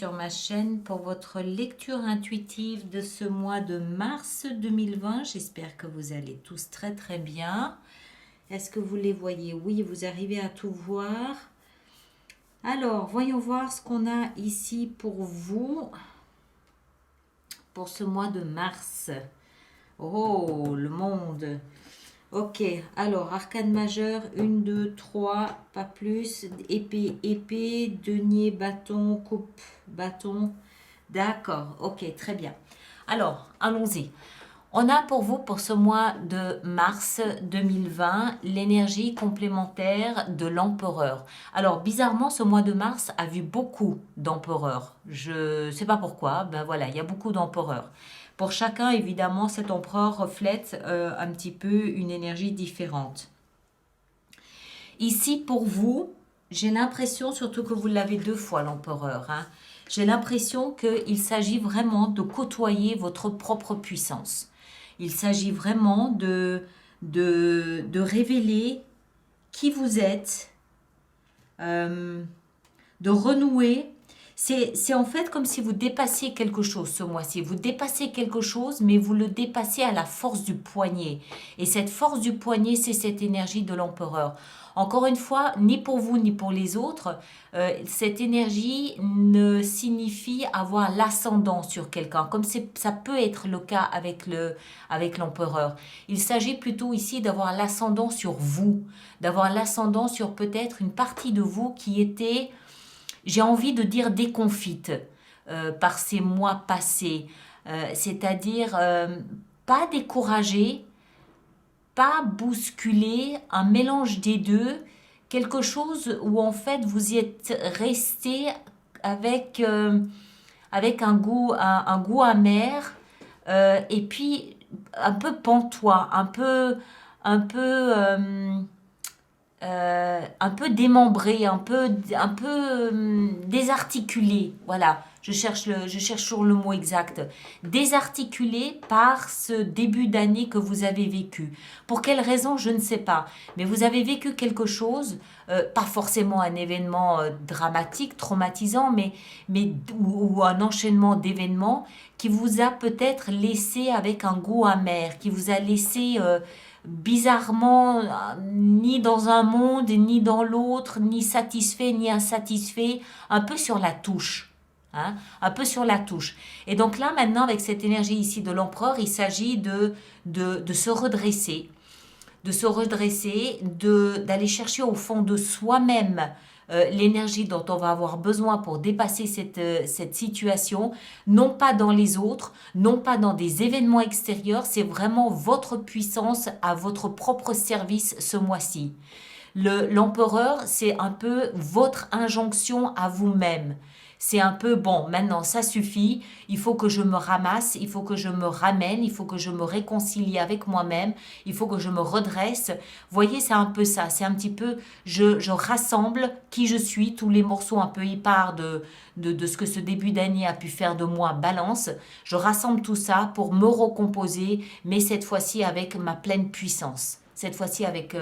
sur ma chaîne pour votre lecture intuitive de ce mois de mars 2020. J'espère que vous allez tous très très bien. Est-ce que vous les voyez? Oui, vous arrivez à tout voir. Alors, voyons voir ce qu'on a ici pour vous pour ce mois de mars. Oh, le monde. Ok, alors, arcane majeur, 1, 2, 3, pas plus. Épée, épée, denier, bâton, coupe, bâton. D'accord, ok, très bien. Alors, allons-y. On a pour vous, pour ce mois de mars 2020, l'énergie complémentaire de l'empereur. Alors, bizarrement, ce mois de mars a vu beaucoup d'empereurs. Je ne sais pas pourquoi, ben voilà, il y a beaucoup d'empereurs. Pour chacun, évidemment, cet empereur reflète un petit peu une énergie différente. Ici, pour vous, j'ai l'impression, surtout que vous l'avez 2 fois, l'empereur, hein, j'ai l'impression qu'il s'agit vraiment de côtoyer votre propre puissance. Il s'agit vraiment de révéler qui vous êtes, euh, de renouer. C'est en fait comme si vous dépassiez quelque chose ce mois-ci. Vous dépassez quelque chose, mais vous le dépassez à la force du poignet. Et cette force du poignet, c'est cette énergie de l'empereur. Encore une fois, ni pour vous ni pour les autres, cette énergie ne signifie avoir l'ascendant sur quelqu'un, comme ça peut être le cas avec l'empereur. Il s'agit plutôt ici d'avoir l'ascendant sur vous, d'avoir l'ascendant sur peut-être une partie de vous qui était, j'ai envie de dire, déconfite par ces mois passés. C'est-à-dire pas découragé, pas bousculé, un mélange des deux, quelque chose où en fait vous y êtes resté avec, avec un goût amer, et puis un peu pantois, un peu démembré, un peu désarticulé. Voilà, je cherche sur le mot exact. Désarticulé par ce début d'année que vous avez vécu. Pour quelle raison, je ne sais pas. Mais vous avez vécu quelque chose, pas forcément un événement dramatique, traumatisant, ou un enchaînement d'événements qui vous a peut-être laissé avec un goût amer, qui vous a laissé bizarrement, ni dans un monde, ni dans l'autre, ni satisfait, ni insatisfait, un peu sur la touche. Hein, un peu sur la touche. Et donc là, maintenant, avec cette énergie ici de l'empereur, il s'agit de se redresser, d'aller chercher au fond de soi-même l'énergie dont on va avoir besoin pour dépasser cette situation, non pas dans les autres, non pas dans des événements extérieurs, c'est vraiment votre puissance à votre propre service ce mois-ci. L'empereur, c'est un peu votre injonction à vous-même. C'est un peu, bon, maintenant ça suffit, il faut que je me ramasse, il faut que je me ramène, il faut que je me réconcilie avec moi-même, il faut que je me redresse. Vous voyez, c'est un peu ça, c'est un petit peu, je rassemble qui je suis, tous les morceaux un peu épars de ce que ce début d'année a pu faire de moi, balance. Je rassemble tout ça pour me recomposer, mais cette fois-ci avec ma pleine puissance. Cette fois-ci avec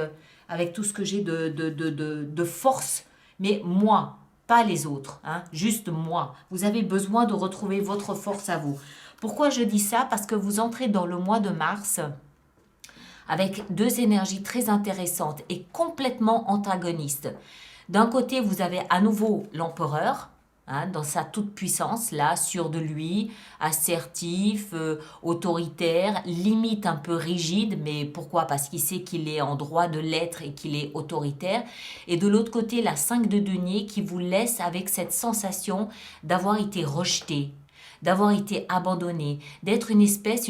tout ce que j'ai de force, mais moi, pas les autres, hein, juste moi. Vous avez besoin de retrouver votre force à vous. Pourquoi je dis ça? Parce que vous entrez dans le mois de mars avec 2 énergies très intéressantes et complètement antagonistes. D'un côté, vous avez à nouveau l'empereur, hein, dans sa toute-puissance, là, sûr de lui, assertif, autoritaire, limite un peu rigide, mais pourquoi? Parce qu'il sait qu'il est en droit de l'être et qu'il est autoritaire. Et de l'autre côté, la 5 de denier qui vous laisse avec cette sensation d'avoir été rejeté, d'avoir été abandonné, d'être une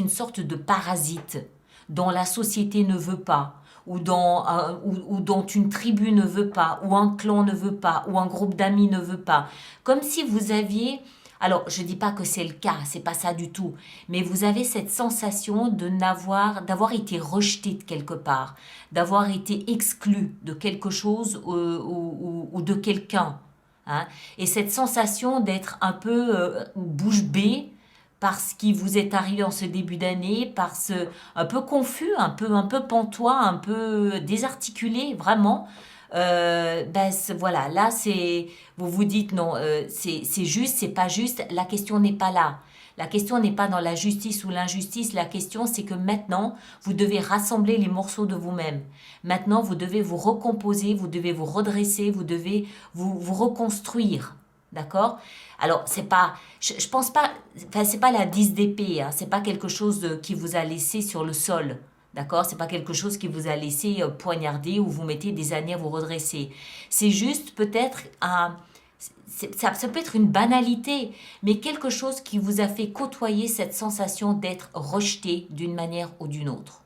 sorte de parasite dont la société ne veut pas, ou dont une tribu ne veut pas, ou un clan ne veut pas, ou un groupe d'amis ne veut pas. Comme si vous aviez, alors je ne dis pas que c'est le cas, c'est pas ça du tout, mais vous avez cette sensation d'avoir été rejeté de quelque part, d'avoir été exclu de quelque chose ou de quelqu'un. Hein. Et cette sensation d'être un peu bouche bée, parce qui vous est arrivé en ce début d'année, un peu confus, un peu pantois, un peu désarticulé, vraiment, voilà, là, vous vous dites non, c'est juste, c'est pas juste, la question n'est pas là. La question n'est pas dans la justice ou l'injustice, la question c'est que maintenant, vous devez rassembler les morceaux de vous-même. Maintenant, vous devez vous recomposer, vous devez vous redresser, vous devez vous reconstruire. D'accord? Alors, c'est pas, je pense pas, enfin, c'est pas la 10 d'épée, hein, c'est pas quelque chose qui vous a laissé sur le sol. D'accord? C'est pas quelque chose qui vous a laissé poignarder ou vous mettez des années à vous redresser. C'est juste peut-être ça peut être une banalité, mais quelque chose qui vous a fait côtoyer cette sensation d'être rejeté d'une manière ou d'une autre,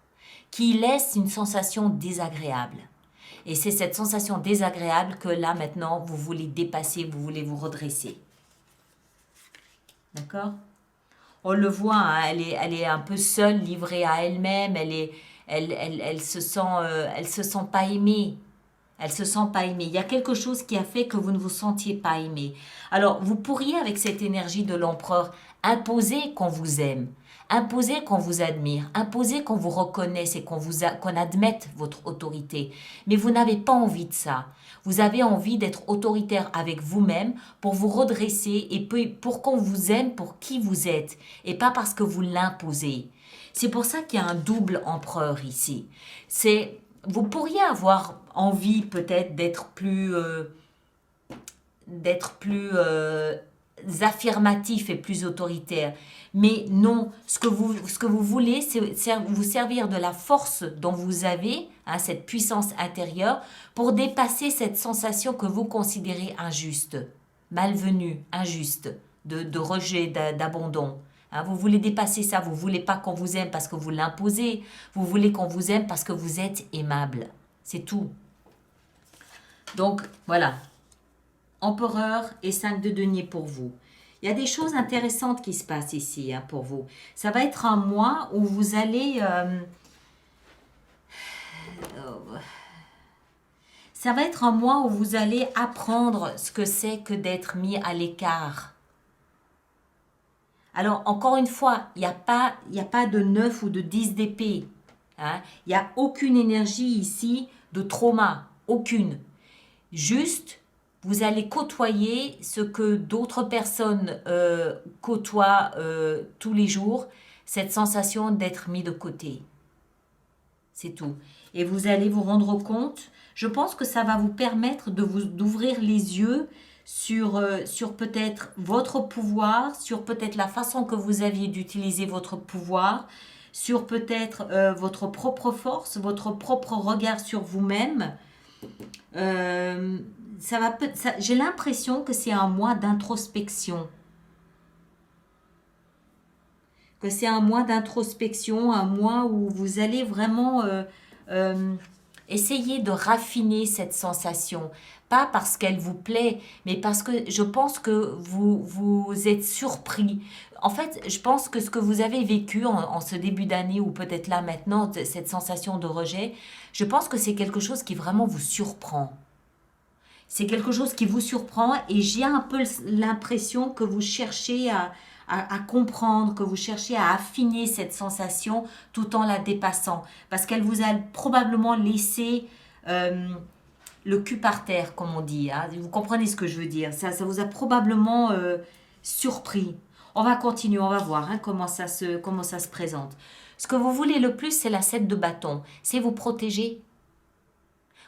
qui laisse une sensation désagréable. Et c'est cette sensation désagréable que là maintenant vous voulez dépasser, vous voulez vous redresser. D'accord? On le voit, hein, elle est un peu seule, livrée à elle-même, elle se sent pas aimée. Elle se sent pas aimée. Il y a quelque chose qui a fait que vous ne vous sentiez pas aimé. Alors, vous pourriez, avec cette énergie de l'empereur, imposer qu'on vous aime, imposer qu'on vous admire, imposer qu'on vous reconnaisse et qu'on admette votre autorité. Mais vous n'avez pas envie de ça. Vous avez envie d'être autoritaire avec vous-même pour vous redresser et pour qu'on vous aime pour qui vous êtes et pas parce que vous l'imposez. C'est pour ça qu'il y a un double empereur ici. Vous pourriez avoir envie peut-être d'être plus affirmatif et plus autoritaire. Mais non, ce que vous voulez, c'est vous servir de la force dont vous avez, hein, cette puissance intérieure, pour dépasser cette sensation que vous considérez injuste, malvenue, injuste, de rejet, d'abandon. Hein, vous voulez dépasser ça, vous voulez pas qu'on vous aime parce que vous l'imposez, vous voulez qu'on vous aime parce que vous êtes aimable. C'est tout. Donc, voilà. Empereur et 5 de denier pour vous. Il y a des choses intéressantes qui se passent ici, hein, pour vous. Ça va être un mois où vous allez... ça va être un mois où vous allez apprendre ce que c'est que d'être mis à l'écart. Alors, encore une fois, il n'y a pas de 9 ou de 10 d'épée. Hein. Il n'y a aucune énergie ici de trauma. Aucune. Juste, vous allez côtoyer ce que d'autres personnes côtoient tous les jours, cette sensation d'être mis de côté. C'est tout. Et vous allez vous rendre compte, je pense que ça va vous permettre d'ouvrir les yeux sur peut-être votre pouvoir, sur peut-être la façon que vous aviez d'utiliser votre pouvoir, sur peut-être votre propre force, votre propre regard sur vous-même. J'ai l'impression que c'est un mois d'introspection. Que c'est un mois d'introspection, un mois où vous allez vraiment essayer de raffiner cette sensation. Pas parce qu'elle vous plaît, mais parce que je pense que vous êtes surpris. En fait, je pense que ce que vous avez vécu en ce début d'année, ou peut-être là maintenant, cette sensation de rejet, je pense que c'est quelque chose qui vraiment vous surprend. C'est quelque chose qui vous surprend et j'ai un peu l'impression que vous cherchez à comprendre, que vous cherchez à affiner cette sensation tout en la dépassant. Parce qu'elle vous a probablement laissé le cul par terre, comme on dit. Hein. Vous comprenez ce que je veux dire. Ça vous a probablement surpris. On va continuer, on va voir, hein, comment ça se présente. Ce que vous voulez le plus, c'est la 7 de bâton. C'est vous protéger.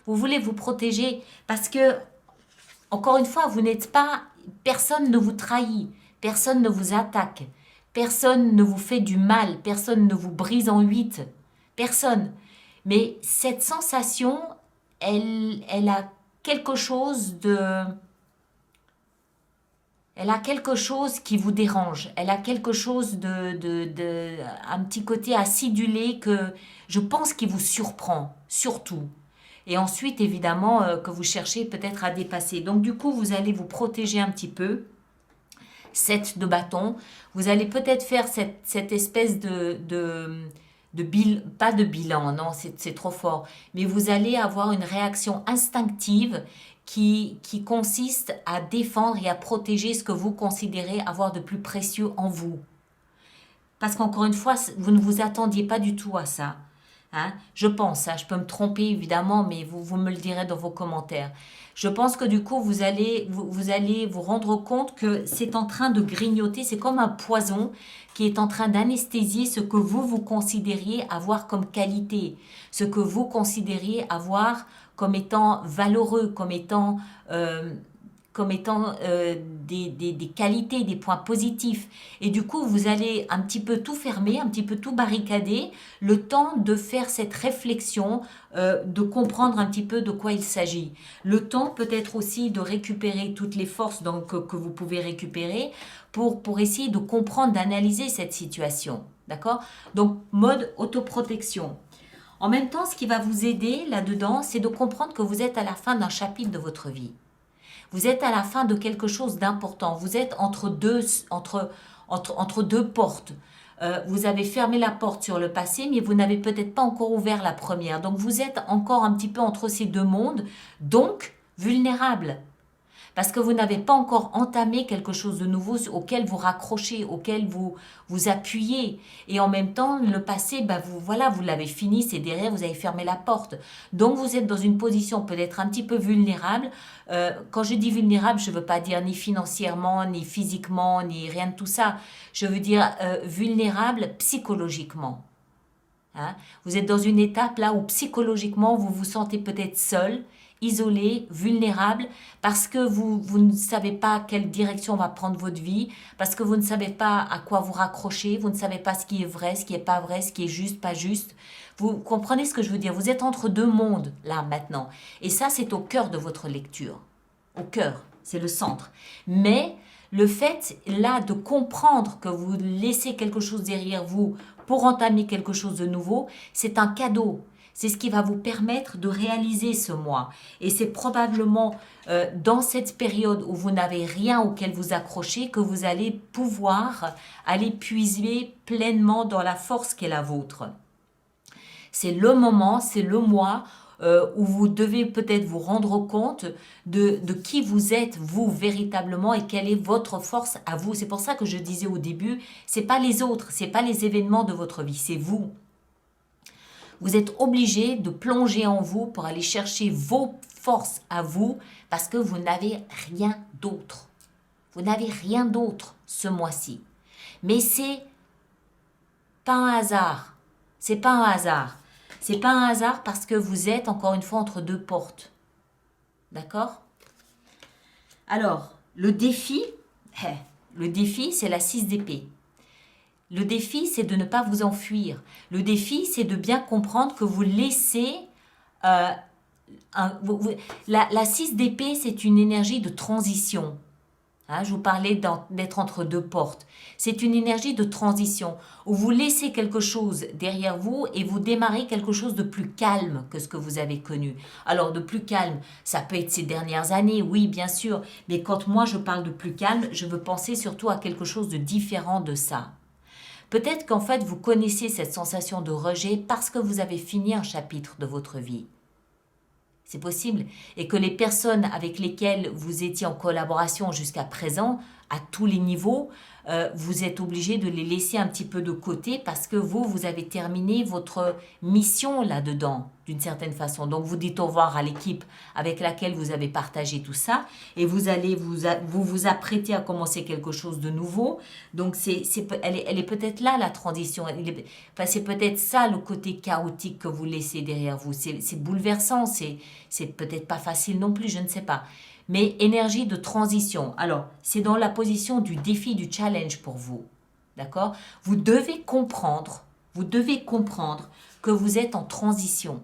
Vous voulez vous protéger parce que, encore une fois, vous n'êtes pas... Personne ne vous trahit, personne ne vous attaque, personne ne vous fait du mal, personne ne vous brise en 8. Personne. Mais cette sensation, elle a quelque chose de... Elle a quelque chose qui vous dérange. Elle a quelque chose un petit côté acidulé que je pense qui vous surprend, surtout. Et ensuite, évidemment, que vous cherchez peut-être à dépasser. Donc, du coup, vous allez vous protéger un petit peu. 7 de bâton. Vous allez peut-être faire cette espèce pas de bilan, non, c'est trop fort. Mais vous allez avoir une réaction instinctive qui consiste à défendre et à protéger ce que vous considérez avoir de plus précieux en vous. Parce qu'encore une fois, vous ne vous attendiez pas du tout à ça. Hein, je pense, hein, je peux me tromper évidemment, mais vous me le direz dans vos commentaires. Je pense que du coup, vous allez vous rendre compte que c'est en train de grignoter, c'est comme un poison qui est en train d'anesthésier ce que vous considériez avoir comme qualité, ce que vous considériez avoir comme étant valeureux, euh, comme étant des qualités, des points positifs. Et du coup, vous allez un petit peu tout fermer, un petit peu tout barricader, le temps de faire cette réflexion, de comprendre un petit peu de quoi il s'agit. Le temps peut-être aussi de récupérer toutes les forces donc, que vous pouvez récupérer pour essayer de comprendre, d'analyser cette situation. D'accord? Donc, mode autoprotection. En même temps, ce qui va vous aider là-dedans, c'est de comprendre que vous êtes à la fin d'un chapitre de votre vie. Vous êtes à la fin de quelque chose d'important. Vous êtes entre deux portes. Vous avez fermé la porte sur le passé, mais vous n'avez peut-être pas encore ouvert la première. Donc vous êtes encore un petit peu entre ces deux mondes, donc vulnérable. Parce que vous n'avez pas encore entamé quelque chose de nouveau auquel vous raccrochez, auquel vous appuyez. Et en même temps, le passé, bah vous l'avez fini, c'est derrière, vous avez fermé la porte. Donc vous êtes dans une position peut-être un petit peu vulnérable. Quand je dis vulnérable, je ne veux pas dire ni financièrement, ni physiquement, ni rien de tout ça. Je veux dire vulnérable psychologiquement. Hein. Vous êtes dans une étape là où psychologiquement vous vous sentez peut-être seul, isolé, vulnérable, parce que vous ne savez pas quelle direction va prendre votre vie, parce que vous ne savez pas à quoi vous raccrocher, vous ne savez pas ce qui est vrai, ce qui n'est pas vrai, ce qui est juste, pas juste. Vous comprenez ce que je veux dire? Vous êtes entre deux mondes là maintenant. Et ça, c'est au cœur de votre lecture. Au cœur, c'est le centre. Mais le fait là de comprendre que vous laissez quelque chose derrière vous pour entamer quelque chose de nouveau, c'est un cadeau. C'est ce qui va vous permettre de réaliser ce mois. Et c'est probablement dans cette période où vous n'avez rien auquel vous accrocher que vous allez pouvoir aller puiser pleinement dans la force qui est la vôtre. C'est le moment, c'est le mois où vous devez peut-être vous rendre compte de qui vous êtes, vous, véritablement, et quelle est votre force à vous. C'est pour ça que je disais au début, c'est pas les autres, c'est pas les événements de votre vie, c'est vous. Vous êtes obligé de plonger en vous pour aller chercher vos forces à vous parce que vous n'avez rien d'autre. Vous n'avez rien d'autre ce mois-ci. Mais c'est pas un hasard. C'est pas un hasard. C'est pas un hasard parce que vous êtes encore une fois entre deux portes. D'accord? Alors, le défi, c'est la 6 d'épée. Le défi, c'est de ne pas vous enfuir. Le défi, c'est de bien comprendre que vous laissez... la 6 d'épée, c'est une énergie de transition. Hein, je vous parlais d'être entre deux portes. C'est une énergie de transition où vous laissez quelque chose derrière vous et vous démarrez quelque chose de plus calme que ce que vous avez connu. Alors, de plus calme, ça peut être ces dernières années, oui, bien sûr. Mais quand moi, je parle de plus calme, je veux penser surtout à quelque chose de différent de ça. Peut-être qu'en fait, vous connaissez cette sensation de rejet parce que vous avez fini un chapitre de votre vie. C'est possible. Et que les personnes avec lesquelles vous étiez en collaboration jusqu'à présent, à tous les niveaux, vous êtes obligé de les laisser un petit peu de côté parce que vous avez terminé votre mission là-dedans, d'une certaine façon. Donc, vous dites au revoir à l'équipe avec laquelle vous avez partagé tout ça et vous allez vous apprêter à commencer quelque chose de nouveau. Donc, elle est peut-être là, la transition. C'est peut-être ça, le côté chaotique que vous laissez derrière vous. C'est bouleversant, c'est peut-être pas facile non plus, je ne sais pas. Mais énergie de transition. Alors, c'est dans la position du défi, du challenge pour vous. D'accord? Vous devez comprendre que vous êtes en transition.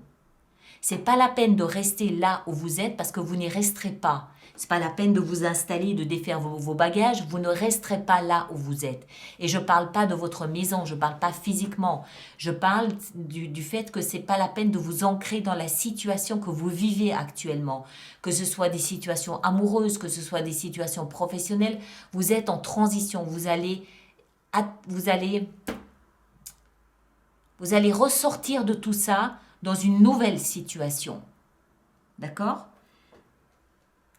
C'est pas la peine de rester là où vous êtes parce que vous n'y resterez pas. C'est pas la peine de vous installer, de défaire vos bagages. Vous ne resterez pas là où vous êtes. Et je parle pas de votre maison, je parle pas physiquement. Je parle du fait que c'est pas la peine de vous ancrer dans la situation que vous vivez actuellement. Que ce soit des situations amoureuses, que ce soit des situations professionnelles. Vous êtes en transition. Vous allez ressortir de tout ça dans une nouvelle situation. D'accord?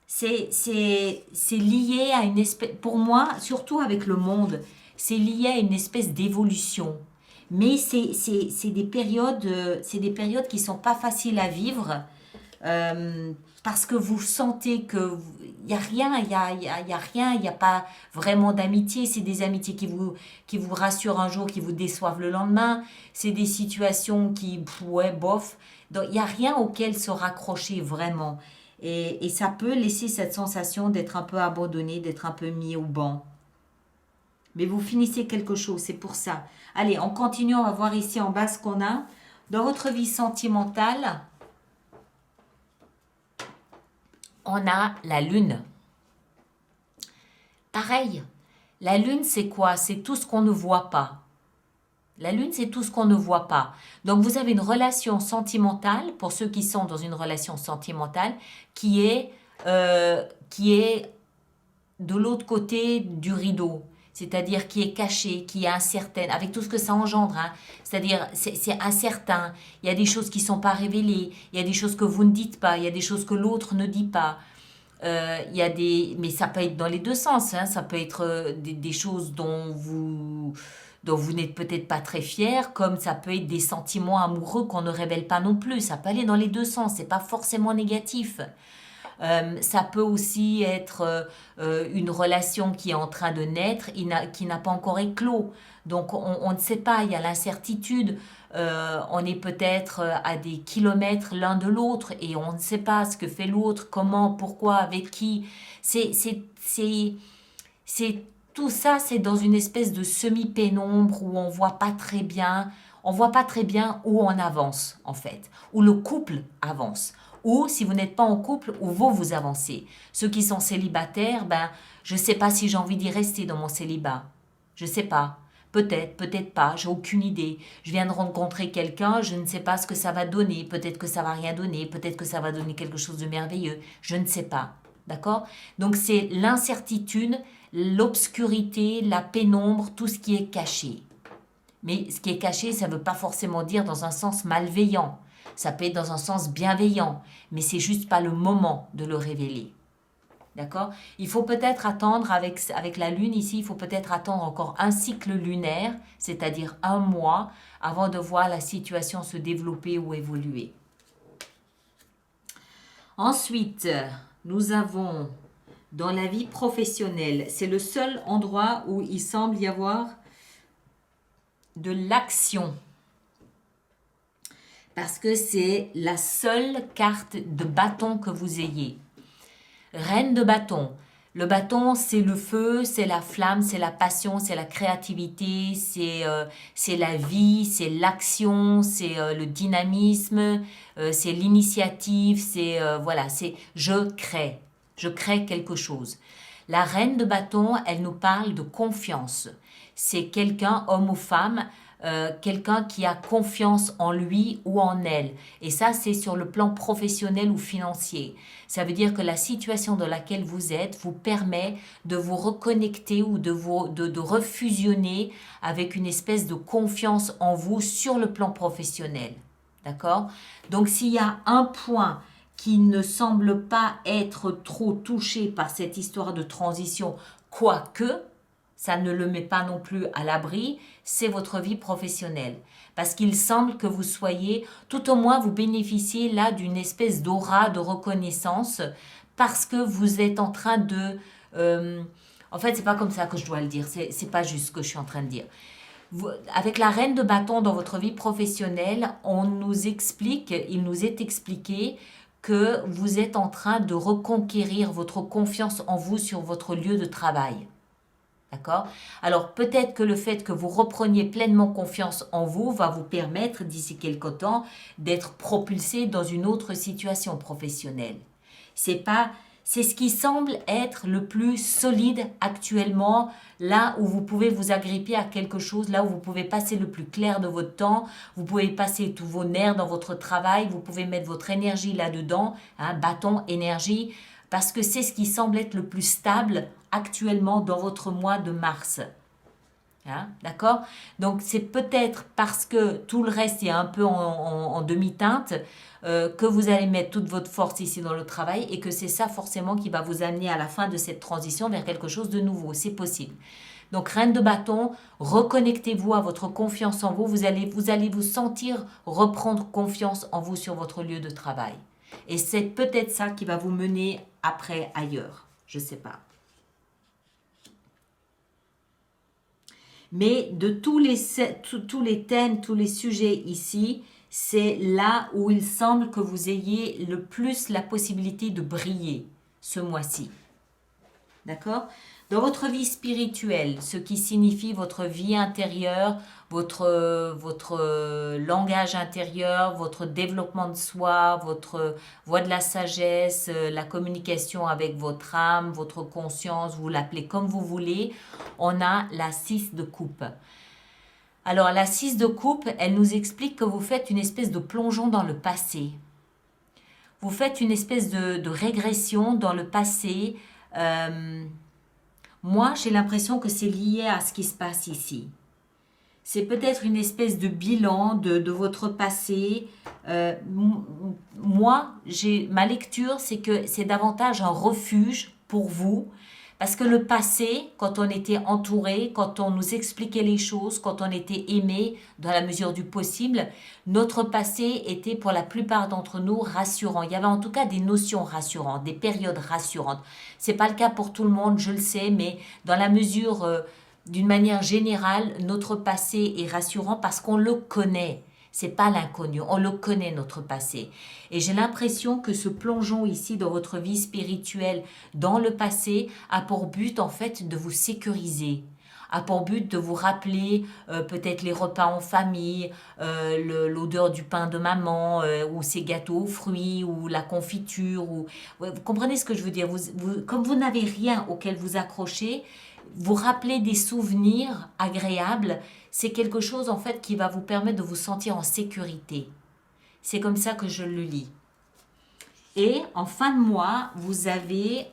C'est lié à une espèce, pour moi, surtout avec le monde, c'est lié à une espèce d'évolution. Mais c'est c'est des périodes qui sont pas faciles à vivre parce que vous sentez que il y a rien, il y a rien, il n'y a pas vraiment d'amitié. C'est des amitiés qui vous rassurent un jour, qui vous déçoivent le lendemain. C'est des situations qui, ouais, bof. Donc, il n'y a rien auquel se raccrocher vraiment. Et ça peut laisser cette sensation d'être un peu abandonné, d'être un peu mis au banc. Mais vous finissez quelque chose, c'est pour ça. Allez, on continue, on va voir ici en bas ce qu'on a. Dans votre vie sentimentale, on a la lune. Pareil, la lune c'est quoi? C'est tout ce qu'on ne voit pas. La lune c'est tout ce qu'on ne voit pas. Donc vous avez une relation sentimentale, pour ceux qui sont dans une relation sentimentale, qui est de l'autre côté du rideau, c'est-à-dire qui est caché, qui est incertaine, avec tout ce que ça engendre, hein. C'est-à-dire c'est incertain, il y a des choses qui ne sont pas révélées, il y a des choses que vous ne dites pas, il y a des choses que l'autre ne dit pas. Il y a mais ça peut être dans les deux sens, hein. Ça peut être des choses dont vous n'êtes peut-être pas très fier, comme ça peut être des sentiments amoureux qu'on ne révèle pas non plus. Ça peut aller dans les deux sens, c'est pas forcément négatif. Ça peut aussi être une relation qui est en train de naître, qui n'a pas encore éclos. Donc on ne sait pas, il y a l'incertitude. On est peut-être à des kilomètres l'un de l'autre et on ne sait pas ce que fait l'autre, comment, pourquoi, avec qui. C'est tout ça, c'est dans une espèce de semi-pénombre où on voit pas très bien où on avance en fait, où le couple avance. Ou si vous n'êtes pas en couple, où vous avancez. Ceux qui sont célibataires, ben, je ne sais pas si j'ai envie d'y rester dans mon célibat. Je ne sais pas. Peut-être, peut-être pas, j'ai aucune idée. Je viens de rencontrer quelqu'un, je ne sais pas ce que ça va donner. Peut-être que ça va rien donner, peut-être que ça va donner quelque chose de merveilleux. Je ne sais pas. D'accord? Donc c'est l'incertitude, l'obscurité, la pénombre, tout ce qui est caché. Mais ce qui est caché, ça ne veut pas forcément dire dans un sens malveillant. Ça peut être dans un sens bienveillant, mais c'est juste pas le moment de le révéler. D'accord? Il faut peut-être attendre avec la lune ici, il faut peut-être attendre encore un cycle lunaire, c'est-à-dire un mois, avant de voir la situation se développer ou évoluer. Ensuite, nous avons dans la vie professionnelle, c'est le seul endroit où il semble y avoir de l'action. Parce que c'est la seule carte de bâton que vous ayez. Reine de bâton. Le bâton, c'est le feu, c'est la flamme, c'est la passion, c'est la créativité, c'est la vie, c'est l'action, c'est le dynamisme, c'est l'initiative, voilà, c'est je crée quelque chose. La reine de bâton, elle nous parle de confiance. C'est quelqu'un, homme ou femme, quelqu'un qui a confiance en lui ou en elle. Et ça, c'est sur le plan professionnel ou financier. Ça veut dire que la situation dans laquelle vous êtes vous permet de vous reconnecter ou de refusionner avec une espèce de confiance en vous sur le plan professionnel. D'accord? Donc, s'il y a un point qui ne semble pas être trop touché par cette histoire de transition, quoique, ça ne le met pas non plus à l'abri, c'est votre vie professionnelle. Parce qu'il semble que vous soyez, tout au moins vous bénéficiez là d'une espèce d'aura de reconnaissance parce que vous êtes en train de... en fait, c'est pas comme ça que je dois le dire, c'est pas juste ce que je suis en train de dire. Avec la reine de bâton dans votre vie professionnelle, il nous est expliqué que vous êtes en train de reconquérir votre confiance en vous sur votre lieu de travail. D'accord? Alors peut-être que le fait que vous repreniez pleinement confiance en vous va vous permettre d'ici quelque temps d'être propulsé dans une autre situation professionnelle. C'est ce qui semble être le plus solide actuellement, là où vous pouvez vous agripper à quelque chose, là où vous pouvez passer le plus clair de votre temps, vous pouvez passer tous vos nerfs dans votre travail, vous pouvez mettre votre énergie là-dedans, hein, bâton, énergie, parce que c'est ce qui semble être le plus stable actuellement dans votre mois de mars. Hein, d'accord? Donc c'est peut-être parce que tout le reste est un peu en demi-teinte que vous allez mettre toute votre force ici dans le travail et que c'est ça forcément qui va vous amener à la fin de cette transition vers quelque chose de nouveau. C'est possible. Donc, reine de bâton, reconnectez-vous à votre confiance en vous. Vous allez vous sentir reprendre confiance en vous sur votre lieu de travail. Et c'est peut-être ça qui va vous mener après ailleurs. Je ne sais pas. Mais de tous les thèmes, tous les sujets ici, c'est là où il semble que vous ayez le plus la possibilité de briller ce mois-ci. D'accord? Dans votre vie spirituelle, ce qui signifie votre vie intérieure, votre langage intérieur, votre développement de soi, votre voie de la sagesse, la communication avec votre âme, votre conscience, vous l'appelez comme vous voulez, on a la 6 de coupe. Alors la 6 de coupe, elle nous explique que vous faites une espèce de plongeon dans le passé. Vous faites une espèce de régression dans le passé. Moi, j'ai l'impression que c'est lié à ce qui se passe ici. C'est peut-être une espèce de bilan de votre passé. Moi, ma lecture, c'est que c'est davantage un refuge pour vous. Parce que le passé, quand on était entouré, quand on nous expliquait les choses, quand on était aimé dans la mesure du possible, notre passé était pour la plupart d'entre nous rassurant. Il y avait en tout cas des notions rassurantes, des périodes rassurantes. C'est pas le cas pour tout le monde, je le sais, mais dans la mesure, d'une manière générale, notre passé est rassurant parce qu'on le connaît. C'est pas l'inconnu, on le connaît notre passé. Et j'ai l'impression que ce plongeon ici dans votre vie spirituelle, dans le passé, a pour but en fait de vous sécuriser, a pour but de vous rappeler peut-être les repas en famille, l'odeur du pain de maman, ou ses gâteaux aux fruits, ou la confiture. Ouais, vous comprenez ce que je veux dire, comme vous n'avez rien auquel vous accrocher, vous rappeler des souvenirs agréables, c'est quelque chose en fait qui va vous permettre de vous sentir en sécurité. C'est comme ça que je le lis. Et en fin de mois, vous avez...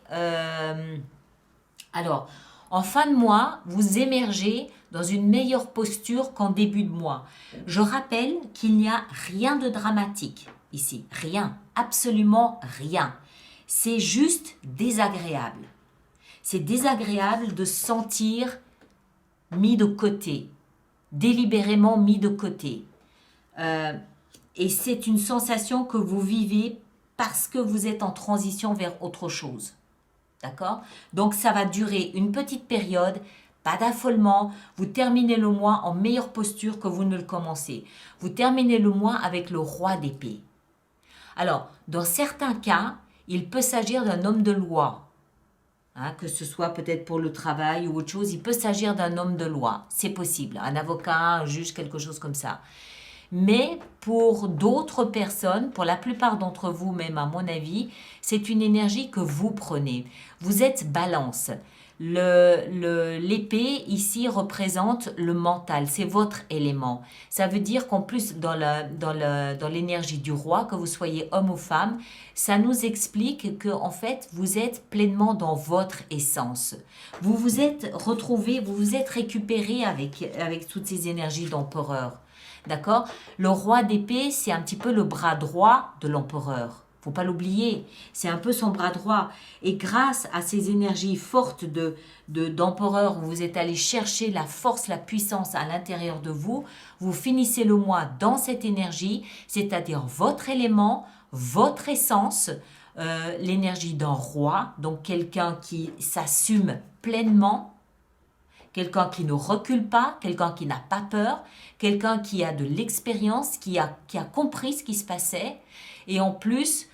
alors, en fin de mois, vous émergez dans une meilleure posture qu'en début de mois. Je rappelle qu'il n'y a rien de dramatique ici. Rien. Absolument rien. C'est juste désagréable. C'est désagréable de se sentir mis de côté, délibérément mis de côté. Et c'est une sensation que vous vivez parce que vous êtes en transition vers autre chose. D'accord? Donc ça va durer une petite période, pas d'affolement. Vous terminez le mois en meilleure posture que vous ne le commencez. Vous terminez le mois avec le roi d'épée. Alors, dans certains cas, il peut s'agir d'un homme de loi. Que ce soit peut-être pour le travail ou autre chose, il peut s'agir d'un homme de loi, c'est possible, un avocat, un juge, quelque chose comme ça. Mais pour d'autres personnes, pour la plupart d'entre vous même à mon avis, c'est une énergie que vous prenez. Vous êtes balance. L'épée ici représente le mental, c'est votre élément. Ça veut dire qu'en plus dans l'énergie du roi, que vous soyez homme ou femme, ça nous explique que en fait vous êtes pleinement dans votre essence. Vous vous êtes retrouvé, vous vous êtes récupéré avec toutes ces énergies d'empereur. D'accord? Le roi d'épée, c'est un petit peu le bras droit de l'empereur. Faut pas l'oublier, c'est un peu son bras droit. Et grâce à ces énergies fortes d'empereur, où vous êtes allé chercher la force, la puissance à l'intérieur de vous, vous finissez le mois dans cette énergie, c'est-à-dire votre élément, votre essence, l'énergie d'un roi, donc quelqu'un qui s'assume pleinement, quelqu'un qui ne recule pas, quelqu'un qui n'a pas peur, quelqu'un qui a de l'expérience, qui a compris ce qui se passait. Et en plus,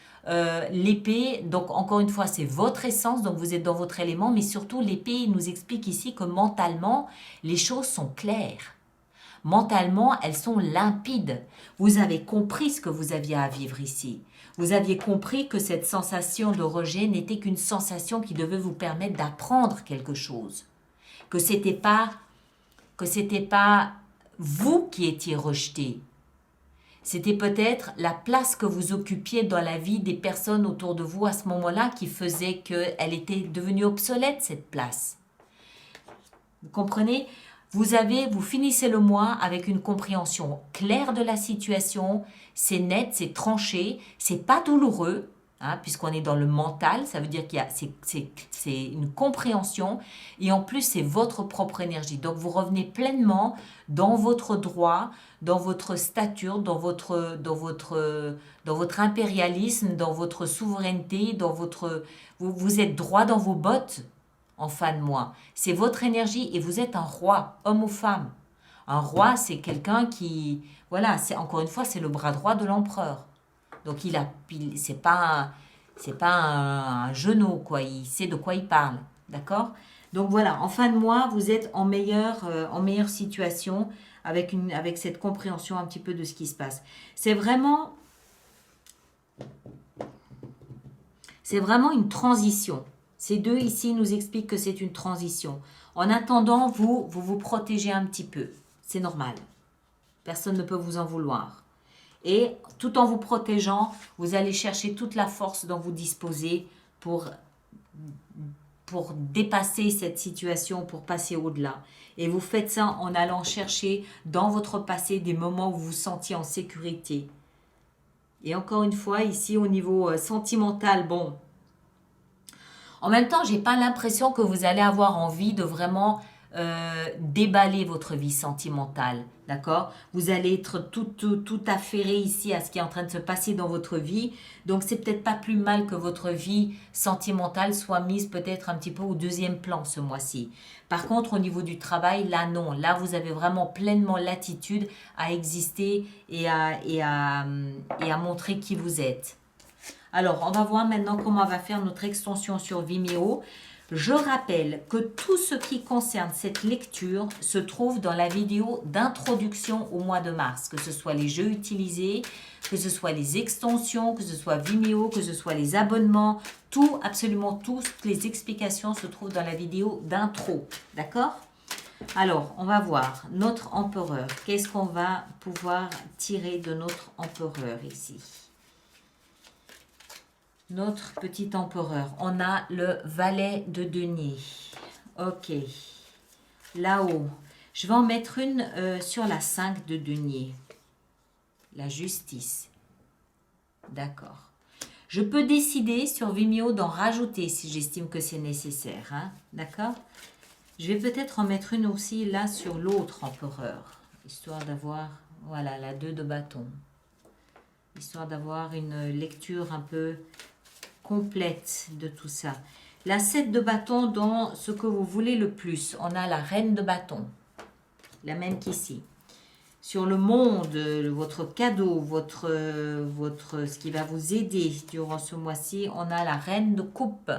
l'épée, donc encore une fois, c'est votre essence, donc vous êtes dans votre élément, mais surtout l'épée nous explique ici que mentalement, les choses sont claires. Mentalement, elles sont limpides. Vous avez compris ce que vous aviez à vivre ici. Vous aviez compris que cette sensation de rejet n'était qu'une sensation qui devait vous permettre d'apprendre quelque chose. Que c'était pas vous qui étiez rejeté. C'était peut-être la place que vous occupiez dans la vie des personnes autour de vous à ce moment-là qui faisait qu'elle était devenue obsolète, cette place. Vous comprenez? Vous finissez le mois avec une compréhension claire de la situation, c'est net, c'est tranché, c'est pas douloureux, hein, puisqu'on est dans le mental, ça veut dire qu'il y a, c'est une compréhension, et en plus, c'est votre propre énergie. Donc, vous revenez pleinement dans votre droit, dans votre stature, dans votre impérialisme, dans votre souveraineté, vous êtes droit dans vos bottes, en fin de mois. C'est votre énergie, et vous êtes un roi, homme ou femme. Un roi, c'est quelqu'un qui, voilà, c'est encore une fois, c'est le bras droit de l'empereur. Donc c'est pas un genou, quoi. Il sait de quoi il parle, d'accord? Donc voilà, en fin de mois, vous êtes en meilleure situation avec cette compréhension un petit peu de ce qui se passe. C'est vraiment une transition. Ces deux ici nous expliquent que c'est une transition. En attendant, vous protégez un petit peu. C'est normal. Personne ne peut vous en vouloir. Et tout en vous protégeant, vous allez chercher toute la force dont vous disposez pour dépasser cette situation, pour passer au-delà. Et vous faites ça en allant chercher dans votre passé des moments où vous vous sentiez en sécurité. Et encore une fois, ici au niveau sentimental, bon, en même temps, j'ai pas l'impression que vous allez avoir envie de vraiment déballer votre vie sentimentale, d'accord? Vous allez être tout affairé ici à ce qui est en train de se passer dans votre vie. Donc, c'est peut-être pas plus mal que votre vie sentimentale soit mise peut-être un petit peu au deuxième plan ce mois-ci. Par contre, au niveau du travail, là, non. Là, vous avez vraiment pleinement l'attitude à exister et à montrer qui vous êtes. Alors, on va voir maintenant comment on va faire notre extension sur Vimeo. Je rappelle que tout ce qui concerne cette lecture se trouve dans la vidéo d'introduction au mois de mars, que ce soit les jeux utilisés, que ce soit les extensions, que ce soit Vimeo, que ce soit les abonnements, tout, absolument toutes les explications se trouvent dans la vidéo d'intro, d'accord? Alors, on va voir notre empereur. Qu'est-ce qu'on va pouvoir tirer de notre empereur ici? Notre petit empereur. On a le valet de denier. Ok. Là-haut. Je vais en mettre une sur la 5 de denier. La justice. D'accord. Je peux décider sur Vimeo d'en rajouter si j'estime que c'est nécessaire. Hein? D'accord? Je vais peut-être en mettre une aussi là sur l'autre empereur. Histoire d'avoir, voilà, la 2 de bâton. Histoire d'avoir une lecture un peu complète de tout ça. La 7 de bâton dans ce que vous voulez le plus. On a la reine de bâton. La même qu'ici. Sur le monde, votre cadeau, ce qui va vous aider durant ce mois-ci, on a la reine de coupe.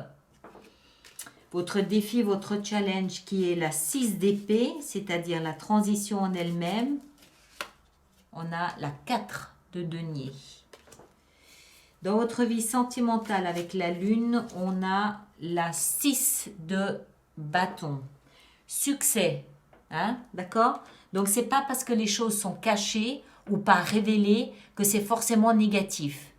Votre défi, votre challenge qui est la 6 d'épée, c'est-à-dire la transition en elle-même. On a la 4 de denier. Dans votre vie sentimentale avec la lune, on a la 6 de bâton. Succès, hein, d'accord? Donc, ce n'est pas parce que les choses sont cachées ou pas révélées que c'est forcément négatif.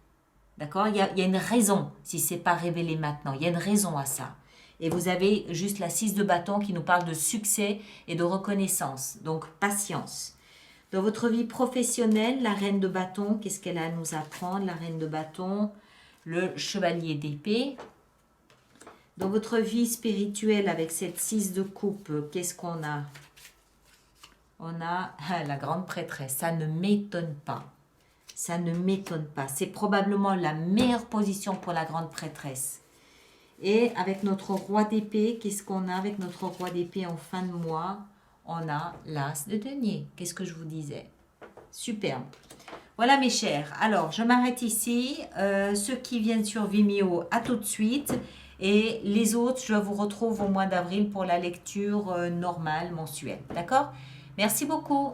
D'accord? Il y a une raison si ce n'est pas révélé maintenant. Il y a une raison à ça. Et vous avez juste la 6 de bâton qui nous parle de succès et de reconnaissance. Donc, patience. Dans votre vie professionnelle, la reine de bâton, qu'est-ce qu'elle a à nous apprendre? La reine de bâton, le chevalier d'épée. Dans votre vie spirituelle, avec cette 6 de coupe, qu'est-ce qu'on a? On a la grande prêtresse. Ça ne m'étonne pas. Ça ne m'étonne pas. C'est probablement la meilleure position pour la grande prêtresse. Et avec notre roi d'épée, qu'est-ce qu'on a avec notre roi d'épée en fin de mois? On a l'as de denier. Qu'est-ce que je vous disais? Superbe. Voilà mes chers. Alors, je m'arrête ici. Ceux qui viennent sur Vimeo, à tout de suite. Et les autres, je vous retrouve au mois d'avril pour la lecture normale, mensuelle. D'accord? Merci beaucoup.